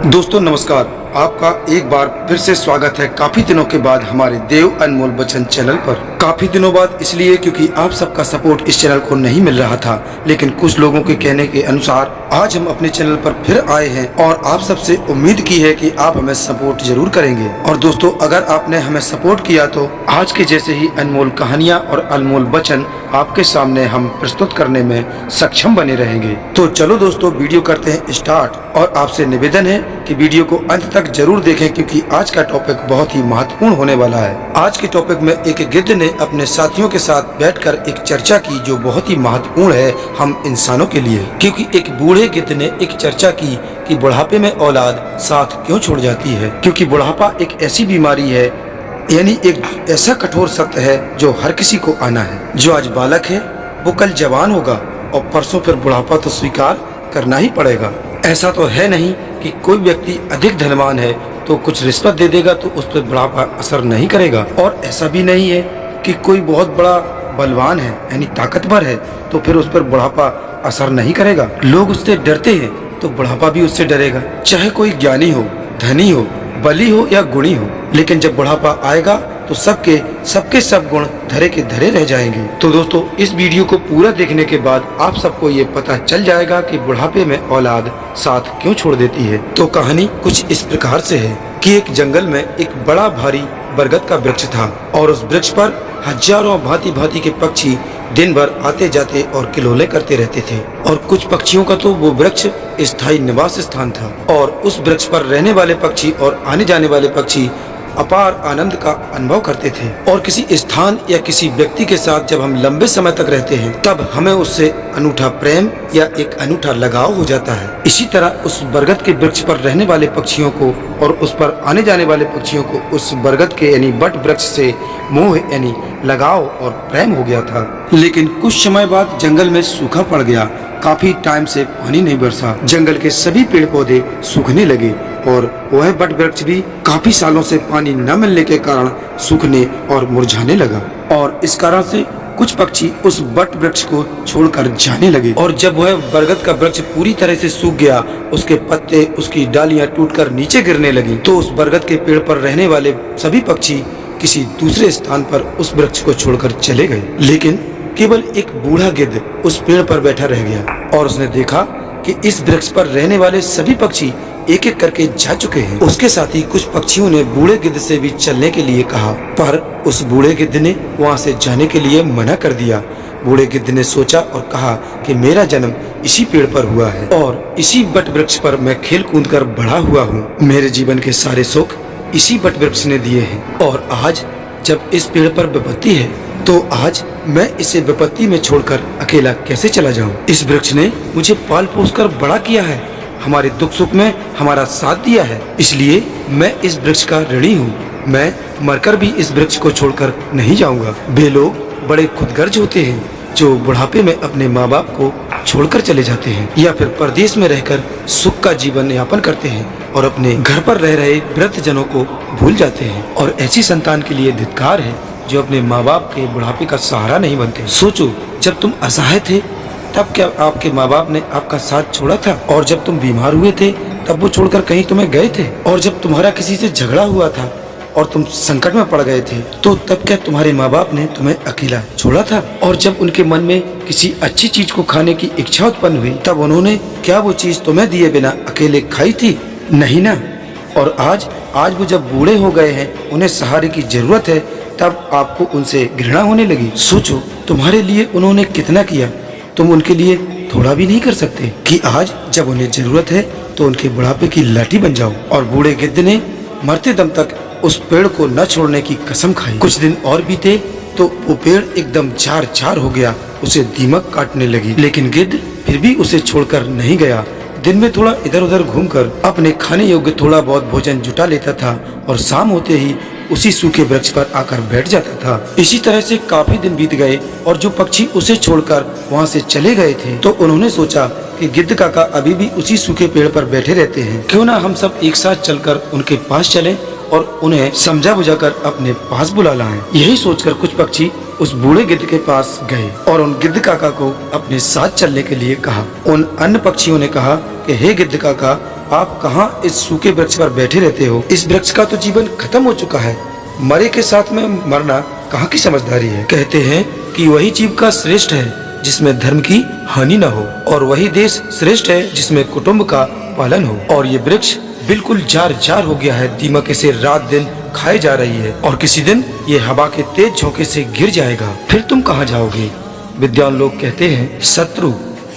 दोस्तों नमस्कार, आपका एक बार फिर से स्वागत है काफी दिनों के बाद हमारे देव अनमोल बचन चैनल पर। काफी दिनों बाद इसलिए क्योंकि आप सबका सपोर्ट इस चैनल को नहीं मिल रहा था, लेकिन कुछ लोगों के कहने के अनुसार आज हम अपने चैनल पर फिर आए हैं और आप सबसे उम्मीद की है कि आप हमें सपोर्ट जरूर करेंगे। और दोस्तों, अगर आपने हमें सपोर्ट किया तो आज के जैसे ही अनमोल कहानियाँ और अनमोल वचन आपके सामने हम प्रस्तुत करने में सक्षम बने रहेंगे। तो चलो दोस्तों, वीडियो करते हैं स्टार्ट। और आपसे निवेदन है कि वीडियो को अंत तक जरूर देखें, क्योंकि आज का टॉपिक बहुत ही महत्वपूर्ण होने वाला है। आज के टॉपिक में एक गिद्ध ने अपने साथियों के साथ बैठकर एक चर्चा की जो बहुत ही महत्वपूर्ण है हम इंसानों के लिए। क्योंकि एक बूढ़े गिद्ध ने एक चर्चा की कि बुढ़ापे में औलाद साथ क्यों छोड़ जाती है। क्योंकि बुढ़ापा एक ऐसी बीमारी है, यानी एक ऐसा कठोर सत्य है जो हर किसी को आना है। जो आज बालक है वो कल जवान होगा और परसों फिर बुढ़ापा तो स्वीकार करना ही पड़ेगा। ऐसा तो है नहीं कि कोई व्यक्ति अधिक धनवान है तो कुछ रिश्वत दे देगा तो उस पर बुढ़ापा असर नहीं करेगा, और ऐसा भी नहीं है कि कोई बहुत बड़ा बलवान है यानी ताकतवर है तो फिर उस पर बुढ़ापा असर नहीं करेगा। लोग उससे डरते हैं तो बुढ़ापा भी उससे डरेगा, चाहे कोई ज्ञानी हो, धनी हो, बली हो या गुणी हो। लेकिन जब बुढ़ापा आएगा तो सबके सब गुण धरे के धरे रह जाएंगे। तो दोस्तों, इस वीडियो को पूरा देखने के बाद आप सबको ये पता चल जाएगा कि बुढ़ापे में औलाद साथ क्यों छोड़ देती है। तो कहानी कुछ इस प्रकार से है कि एक जंगल में एक बड़ा भारी बरगद का वृक्ष था और उस वृक्ष पर हजारों भांति भांति के पक्षी दिन भर आते जाते और किलोले करते रहते थे। और कुछ पक्षियों का तो वो वृक्ष स्थायी निवास स्थान था, और उस वृक्ष पर रहने वाले पक्षी और आने जाने वाले पक्षी अपार आनंद का अनुभव करते थे। और किसी स्थान या किसी व्यक्ति के साथ जब हम लंबे समय तक रहते हैं तब हमें उससे अनूठा प्रेम या एक अनूठा लगाव हो जाता है। इसी तरह उस बरगद के वृक्ष पर रहने वाले पक्षियों को और उस पर आने जाने वाले पक्षियों को उस बरगद के यानी बट वृक्ष से मोह यानी लगाव और प्रेम हो गया था। लेकिन कुछ समय बाद जंगल में सूखा पड़ गया। काफी टाइम से पानी नहीं बरसा, जंगल के सभी पेड़ पौधे सूखने लगे और वह बट वृक्ष भी काफी सालों से पानी न मिलने के कारण सूखने और मुरझाने लगा। और इस कारण से कुछ पक्षी उस बट वृक्ष को छोड़कर जाने लगे। और जब वह बरगद का वृक्ष पूरी तरह से सूख गया, उसके पत्ते, उसकी डालियां टूटकर नीचे गिरने लगी, तो उस बरगद के पेड़ पर रहने वाले सभी पक्षी किसी दूसरे स्थान पर उस वृक्ष को छोड़कर चले गए। लेकिन केवल एक बूढ़ा गिद्ध उस पेड़ पर बैठा रह गया और उसने देखा कि इस वृक्ष पर रहने वाले सभी पक्षी एक एक करके जा चुके हैं। उसके साथ ही कुछ पक्षियों ने बूढ़े गिद्ध से भी चलने के लिए कहा, पर उस बूढ़े गिद्ध ने वहां से जाने के लिए मना कर दिया। बूढ़े गिद्ध ने सोचा और कहा कि मेरा जन्म इसी पेड़ पर हुआ है और इसी बट वृक्ष पर मैं खेल कूद कर बड़ा हुआ हूँ। मेरे जीवन के सारे सुख इसी बट वृक्ष ने दिए हैं, और आज जब इस पेड़ पर विपत्ति है तो आज मैं इसे विपत्ति में छोड़कर अकेला कैसे चला जाऊं। इस वृक्ष ने मुझे पाल पोस कर बड़ा किया है, हमारे दुख सुख में हमारा साथ दिया है, इसलिए मैं इस वृक्ष का ऋणी हूँ। मैं मरकर भी इस वृक्ष को छोड़कर नहीं जाऊंगा। वे लोग बड़े खुदगर्ज होते हैं जो बुढ़ापे में अपने माँ बाप को छोड़कर चले जाते हैं या फिर परदेश में रहकर सुख का जीवन यापन करते हैं और अपने घर पर रह रहे वृद्ध जनों को भूल जाते हैं। और ऐसी संतान के लिए धिक्कार है जो अपने माँ बाप के बुढ़ापे का सहारा नहीं बनते। सोचो, जब तुम असहाय थे तब क्या आपके माँ बाप ने आपका साथ छोड़ा था? और जब तुम बीमार हुए थे तब वो छोड़कर कहीं तुम्हें गए थे? और जब तुम्हारा किसी से झगड़ा हुआ था और तुम संकट में पड़ गए थे तो तब क्या तुम्हारे माँ बाप ने तुम्हें अकेला छोड़ा था? और जब उनके मन में किसी अच्छी चीज को खाने की इच्छा उत्पन्न हुई तब उन्होंने क्या वो चीज तुम्हें दिए बिना अकेले खाई थी? नहीं ना। और आज वो जब बूढ़े हो गए हैं, उन्हें सहारे की जरूरत है, तब आपको उनसे घृणा होने लगी। सोचो, तुम्हारे लिए उन्होंने कितना किया, तुम उनके लिए थोड़ा भी नहीं कर सकते कि आज जब उन्हें जरूरत है तो उनके बुढ़ापे की लाठी बन जाओ। और बूढ़े गिद्ध ने मरते दम तक उस पेड़ को न छोड़ने की कसम खाई। कुछ दिन और बीते तो वो पेड़ एकदम झाड़ हो गया, उसे दीमक काटने लगी। लेकिन गिद्ध फिर भी उसे छोड़कर नहीं गया। दिन में थोड़ा इधर उधर घूमकर अपने खाने योग्य थोड़ा बहुत भोजन जुटा लेता था और शाम होते ही उसी सूखे वृक्ष पर आकर बैठ जाता था। इसी तरह से काफी दिन बीत गए और जो पक्षी उसे छोड़कर वहाँ से चले गए थे तो उन्होंने सोचा कि गिद्ध काका अभी भी उसी सूखे पेड़ पर बैठे रहते हैं, क्यों ना हम सब एक साथ चलकर उनके पास चलें और उन्हें समझा बुझाकर अपने पास बुला लाएं। यही सोचकर कुछ पक्षी उस बूढ़े गिद्ध के पास गए और उन गिद्ध काका को अपने साथ चलने के लिए कहा। उन अन्य पक्षियों ने कहा कि हे गिद्ध काका, आप कहाँ इस सूखे वृक्ष पर बैठे रहते हो? इस वृक्ष का तो जीवन खत्म हो चुका है, मरे के साथ में मरना कहाँ की समझदारी है। कहते हैं कि वही जीव का श्रेष्ठ है जिसमें धर्म की हानि न हो, और वही देश श्रेष्ठ है जिसमें कुटुंब का पालन हो। और ये वृक्ष बिल्कुल जार जार हो गया है, दीमक इसे रात दिन खाए जा रही है, और किसी दिन ये हवा के तेज झोंके से गिर जाएगा। फिर तुम कहाँ जाओगे? विद्वान लोग कहते हैं शत्रु,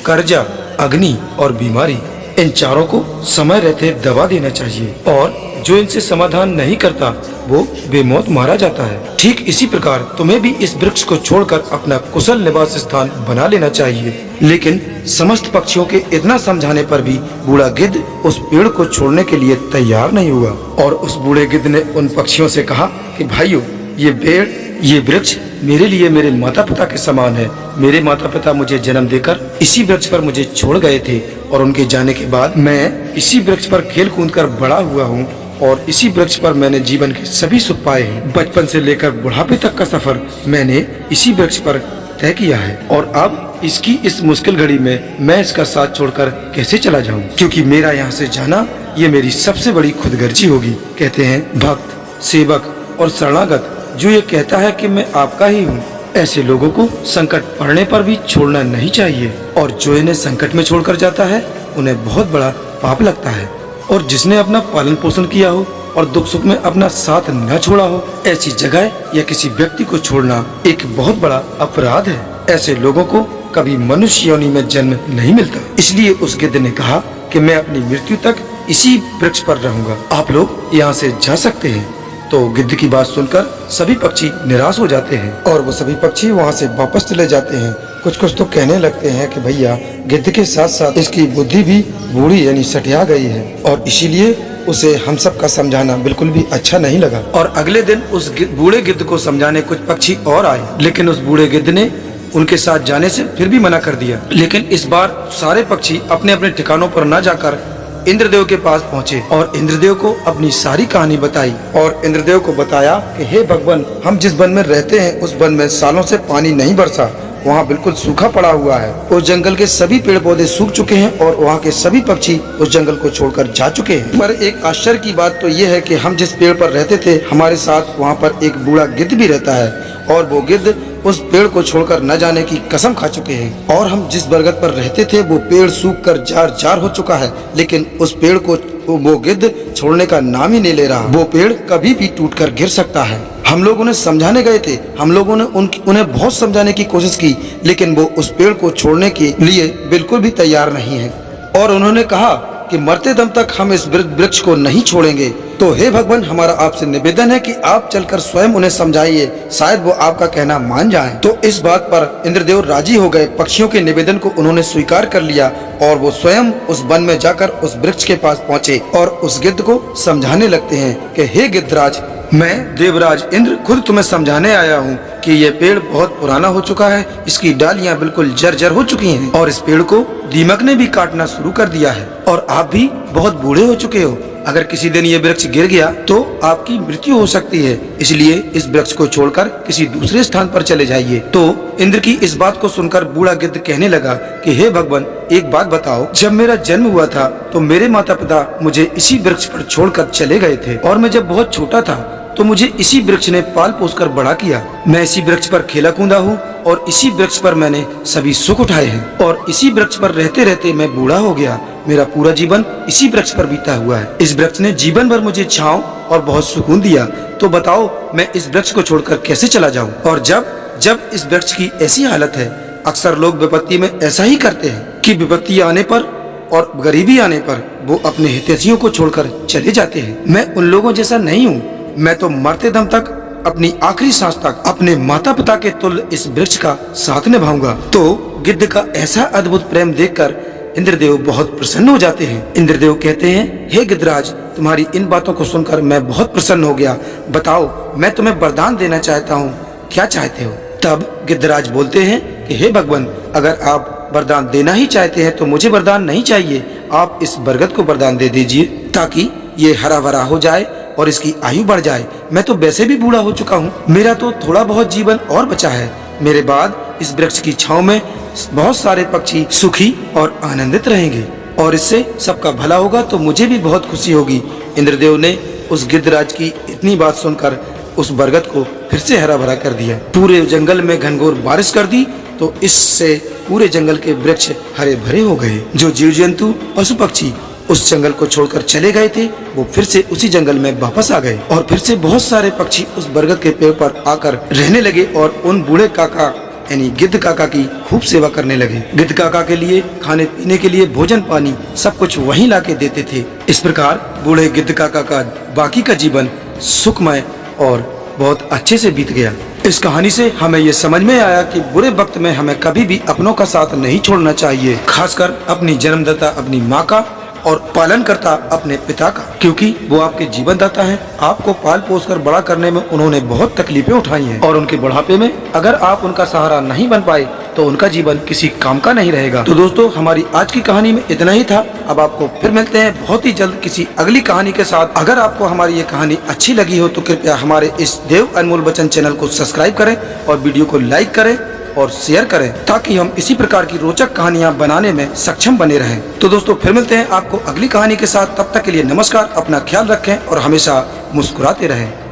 कर्जा, अग्नि और बीमारी, इन चारों को समय रहते दबा देना चाहिए, और जो इनसे समाधान नहीं करता वो बेमौत मारा जाता है। ठीक इसी प्रकार तुम्हें भी इस वृक्ष को छोड़कर अपना कुशल निवास स्थान बना लेना चाहिए। लेकिन समस्त पक्षियों के इतना समझाने पर भी बूढ़ा गिद्ध उस पेड़ को छोड़ने के लिए तैयार नहीं हुआ, और उस बूढ़े गिद्ध ने उन पक्षियों से कहा कि भाइयों, ये पेड़, ये वृक्ष मेरे लिए मेरे माता पिता के समान है। मेरे माता पिता मुझे जन्म देकर इसी वृक्ष पर मुझे छोड़ गए थे, और उनके जाने के बाद मैं इसी वृक्ष पर खेल कूद कर बड़ा हुआ हूँ, और इसी वृक्ष पर मैंने जीवन के सभी सुख पाए हैं। बचपन से लेकर बुढ़ापे तक का सफर मैंने इसी वृक्ष पर तय किया है, और अब इसकी इस मुश्किल घड़ी में मैं इसका साथ छोड़कर कैसे चला जाऊं? क्योंकि मेरा यहाँ से जाना ये मेरी सबसे बड़ी खुदगर्जी होगी। कहते हैं भक्त, सेवक और शरणागत जो ये कहता है कि मैं आपका ही हूँ, ऐसे लोगों को संकट पड़ने पर भी छोड़ना नहीं चाहिए, और जो इन्हें संकट में छोड़कर जाता है उन्हें बहुत बड़ा पाप लगता है। और जिसने अपना पालन पोषण किया हो और दुख सुख में अपना साथ न छोड़ा हो, ऐसी जगह या किसी व्यक्ति को छोड़ना एक बहुत बड़ा अपराध है। ऐसे लोगों को कभी मनुष्य योनि में जन्म नहीं मिलता। इसलिए उस गिद्ध ने कहा कि मैं अपनी मृत्यु तक इसी वृक्ष पर रहूंगा, आप लोग यहाँ से जा सकते हैं। तो गिद्ध की बात सुनकर सभी पक्षी निराश हो जाते हैं, और वो सभी पक्षी वहाँ से वापस चले जाते हैं। कुछ तो कहने लगते हैं कि भैया, गिद्ध के साथ साथ इसकी बुद्धि भी बूढ़ी यानी सटिया गई है, और इसीलिए उसे हम सब का समझाना बिल्कुल भी अच्छा नहीं लगा। और अगले दिन उस बूढ़े गिद्ध को समझाने कुछ पक्षी और आए, लेकिन उस बूढ़े गिद्ध ने उनके साथ जाने से फिर भी मना कर दिया। लेकिन इस बार सारे पक्षी अपने अपने ठिकानों पर न जाकर इंद्रदेव के पास पहुँचे, और इंद्रदेव को अपनी सारी कहानी बताई, और इंद्रदेव को बताया कि हे भगवान, हम जिस वन में रहते हैं उस वन में सालों से पानी नहीं बरसा, वहाँ बिल्कुल सूखा पड़ा हुआ है। उस जंगल के सभी पेड़ पौधे सूख चुके हैं, और वहाँ के सभी पक्षी उस जंगल को छोड़कर जा चुके हैं। पर एक आश्चर्य की बात तो ये है कि हम जिस पेड़ पर रहते थे, हमारे साथ वहाँ पर एक बूढ़ा गिद्ध भी रहता है, और वो गिद्ध उस पेड़ को छोड़कर न जाने की कसम खा चुके हैं। और हम जिस बरगद पर रहते थे वो पेड़ सूख कर जार जार हो चुका है, लेकिन उस पेड़ को वो गिद्ध छोड़ने का नाम ही नहीं ले रहा। वो पेड़ कभी भी टूटकर गिर सकता है। हम लोग उन्हें समझाने गए थे, हम लोगों ने उन्हें बहुत समझाने की कोशिश की, लेकिन वो उस पेड़ को छोड़ने के लिए बिल्कुल भी तैयार नहीं है, और उन्होंने कहा कि मरते दम तक हम इस वृक्ष को नहीं छोड़ेंगे। तो हे भगवान, हमारा आपसे निवेदन है कि आप चलकर स्वयं उन्हें समझाइए, शायद वो आपका कहना मान जाएं। तो इस बात पर इंद्रदेव राजी हो गए। पक्षियों के निवेदन को उन्होंने स्वीकार कर लिया, और वो स्वयं उस वन में जाकर उस वृक्ष के पास पहुँचे, और उस गिद्ध को समझाने लगते हैं कि हे गिद्धराज, मैं देवराज इंद्र खुद तुम्हें समझाने आया हूँ कि ये पेड़ बहुत पुराना हो चुका है, इसकी डालियाँ बिल्कुल जर्जर हो चुकी हैं, और इस पेड़ को दीमक ने भी काटना शुरू कर दिया है, और आप भी बहुत बूढ़े हो चुके हो। अगर किसी दिन ये वृक्ष गिर गया तो आपकी मृत्यु हो सकती है, इसलिए इस वृक्ष को छोड़कर किसी दूसरे स्थान पर चले जाइए। तो इंद्र की इस बात को सुनकर बूढ़ा गिद्ध कहने लगा कि हे भगवान, एक बात बताओ, जब मेरा जन्म हुआ था तो मेरे माता पिता मुझे इसी वृक्ष पर छोड़कर चले गए थे, और मैं जब बहुत छोटा था तो मुझे इसी वृक्ष ने पाल पोस कर बड़ा किया। मैं इसी वृक्ष पर खेला कूदा हूँ, और इसी वृक्ष पर मैंने सभी सुख उठाए हैं, और इसी वृक्ष पर रहते रहते मैं बूढ़ा हो गया। मेरा पूरा जीवन इसी वृक्ष पर बीता हुआ है। इस वृक्ष ने जीवन भर मुझे छांव और बहुत सुकून दिया। तो बताओ, मैं इस वृक्ष को छोड़कर कैसे चला जाऊं? और जब इस वृक्ष की ऐसी हालत है, अक्सर लोग विपत्ति में ऐसा ही करते हैं कि विपत्ति आने पर और गरीबी आने पर वो अपने हितैषियों को छोड़कर चले जाते हैं। मैं उन लोगों जैसा नहीं हूँ। मैं तो मरते दम तक, अपनी आखिरी सांस तक अपने माता पिता के तुल्य इस वृक्ष का साथ निभाऊंगा। तो गिद्ध का ऐसा अद्भुत प्रेम देखकर इंद्रदेव बहुत प्रसन्न हो जाते हैं। इंद्रदेव कहते हैं, हे गिद्धराज, तुम्हारी इन बातों को सुनकर मैं बहुत प्रसन्न हो गया। बताओ, मैं तुम्हें वरदान देना चाहता हूँ, क्या चाहते हो? तब गिद्धराज बोलते हैं कि हे भगवान, अगर आप वरदान देना ही चाहते हैं तो मुझे वरदान नहीं चाहिए, आप इस बरगद को वरदान दे दीजिए, ताकि ये हरा भरा हो जाए और इसकी आयु बढ़ जाए। मैं तो वैसे भी बूढ़ा हो चुका हूँ, मेरा तो थोड़ा बहुत जीवन और बचा है। मेरे बाद इस वृक्ष की छांव में बहुत सारे पक्षी सुखी और आनंदित रहेंगे। और इससे सबका भला होगा तो मुझे भी बहुत खुशी होगी। इंद्रदेव ने उस गिद्धराज की इतनी बात सुनकर उस बरगद को फिर से हरा भरा कर दिया। पूरे जंगल में घनघोर बारिश कर दी तो इससे पूरे जंगल के वृक्ष हरे भरे हो गए। जो जीव जंतु पशु पक्षी उस जंगल को छोड़कर चले गए थे वो फिर से उसी जंगल में वापस आ गए और फिर से बहुत सारे पक्षी उस बरगद के पेड़ पर आकर रहने लगे और उन बूढ़े काका यानी गिद्ध काका की खूब सेवा करने लगे। गिद्ध काका के लिए खाने पीने के लिए भोजन पानी सब कुछ वहीं लाके देते थे। इस प्रकार बूढ़े गिद्ध काका का बाकी का जीवन सुखमय और बहुत अच्छे से बीत गया। इस कहानी से हमें ये समझ में आया कि बुरे वक्त में हमें कभी भी अपनों का साथ नहीं छोड़ना चाहिए, खासकर अपनी जन्मदाता अपनी माँ का और पालन करता अपने पिता का, क्योंकि वो आपके जीवन दाता हैं। आपको पाल पोस कर बड़ा करने में उन्होंने बहुत तकलीफें उठाई हैं और उनके बुढ़ापे में अगर आप उनका सहारा नहीं बन पाए तो उनका जीवन किसी काम का नहीं रहेगा। तो दोस्तों हमारी आज की कहानी में इतना ही था। अब आपको फिर मिलते हैं बहुत ही जल्द किसी अगली कहानी के साथ। अगर आपको हमारी ये कहानी अच्छी लगी हो तो कृपया हमारे इस देव अनमोल वचन चैनल को सब्सक्राइब करें और वीडियो को लाइक करें और शेयर करें ताकि हम इसी प्रकार की रोचक कहानियां बनाने में सक्षम बने रहें। तो दोस्तों फिर मिलते हैं आपको अगली कहानी के साथ। तब तक के लिए नमस्कार, अपना ख्याल रखें और हमेशा मुस्कुराते रहें।